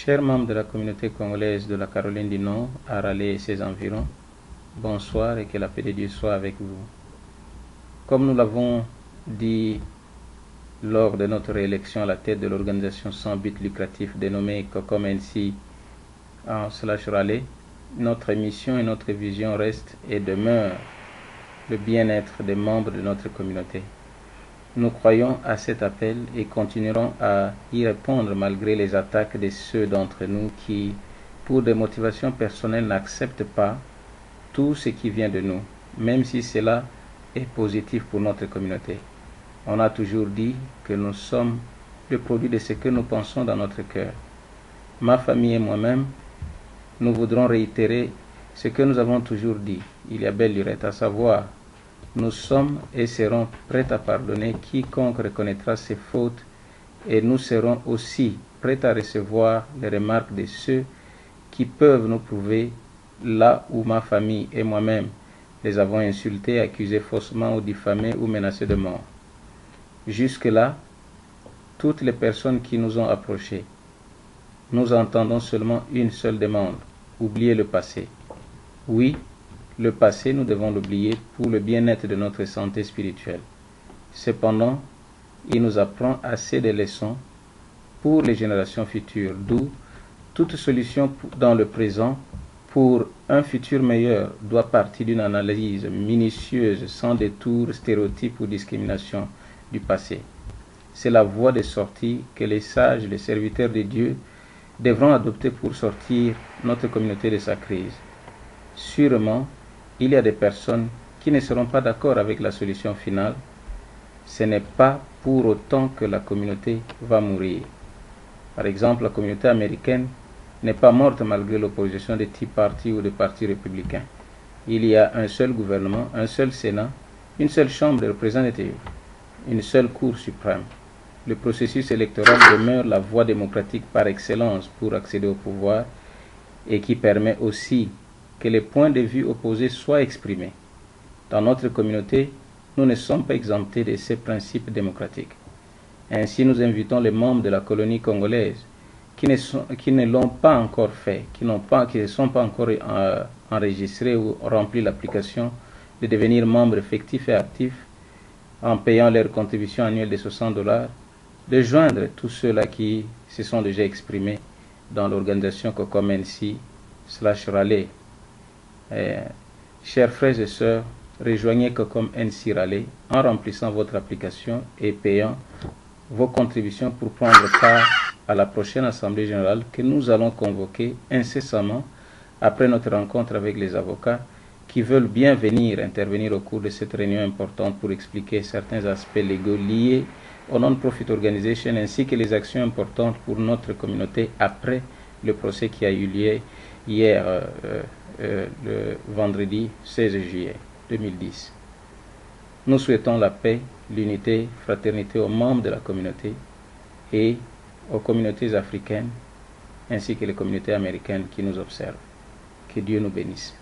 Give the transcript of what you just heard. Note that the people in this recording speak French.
Chers membres de la communauté congolaise de la Caroline du Nord, à Raleigh et ses environs, bonsoir et que la paix de Dieu soit avec vous. Comme nous l'avons dit lors de notre réélection à la tête de l'organisation sans but lucratif dénommée COCOM NC /Raleigh, notre mission et notre vision restent et demeurent le bien-être des membres de notre communauté. Nous croyons à cet appel et continuerons à y répondre malgré les attaques de ceux d'entre nous qui, pour des motivations personnelles, n'acceptent pas tout ce qui vient de nous, même si cela est positif pour notre communauté. On a toujours dit que nous sommes le produit de ce que nous pensons dans notre cœur. Ma famille et moi-même, nous voudrons réitérer ce que nous avons toujours dit, il y a belle lurette, à savoir, nous sommes et serons prêts à pardonner quiconque reconnaîtra ses fautes et nous serons aussi prêts à recevoir les remarques de ceux qui peuvent nous prouver là où ma famille et moi-même les avons insultés, accusés faussement ou diffamés ou menacés de mort. Jusque-là, toutes les personnes qui nous ont approchés, nous entendons seulement une seule demande, oublier le passé. Oui, le passé, nous devons l'oublier pour le bien-être de notre santé spirituelle. Cependant, il nous apprend assez de leçons pour les générations futures, d'où toute solution dans le présent pour un futur meilleur doit partir d'une analyse minutieuse, sans détour, stéréotypes ou discrimination du passé. C'est la voie de sortie que les sages, les serviteurs de Dieu, devront adopter pour sortir notre communauté de sa crise. Sûrement, il y a des personnes qui ne seront pas d'accord avec la solution finale. Ce n'est pas pour autant que la communauté va mourir. Par exemple, la communauté américaine n'est pas morte malgré l'opposition des Tea Party ou des partis républicains. Il y a un seul gouvernement, un seul Sénat, une seule Chambre de représentatives, une seule Cour suprême. Le processus électoral demeure la voie démocratique par excellence pour accéder au pouvoir et qui permet aussi que les points de vue opposés soient exprimés. Dans notre communauté, nous ne sommes pas exemptés de ces principes démocratiques. Ainsi, nous invitons les membres de la colonie congolaise qui ne l'ont pas encore fait, qui ne sont pas encore enregistrés ou rempli l'application de devenir membres effectifs et actifs en payant leur contribution annuelle de $60, de joindre tous ceux-là qui se sont déjà exprimés dans l'organisation COCOM NC /Raleigh. Chers frères et sœurs, rejoignez COCOM NC Raleigh en remplissant votre application et payant vos contributions pour prendre part à la prochaine Assemblée générale que nous allons convoquer incessamment après notre rencontre avec les avocats qui veulent bien venir intervenir au cours de cette réunion importante pour expliquer certains aspects légaux liés au Non-Profit Organization ainsi que les actions importantes pour notre communauté après le procès qui a eu lieu hier, le vendredi 16 juillet 2010. Nous souhaitons la paix, l'unité, fraternité aux membres de la communauté et aux communautés africaines ainsi que les communautés américaines qui nous observent. Que Dieu nous bénisse.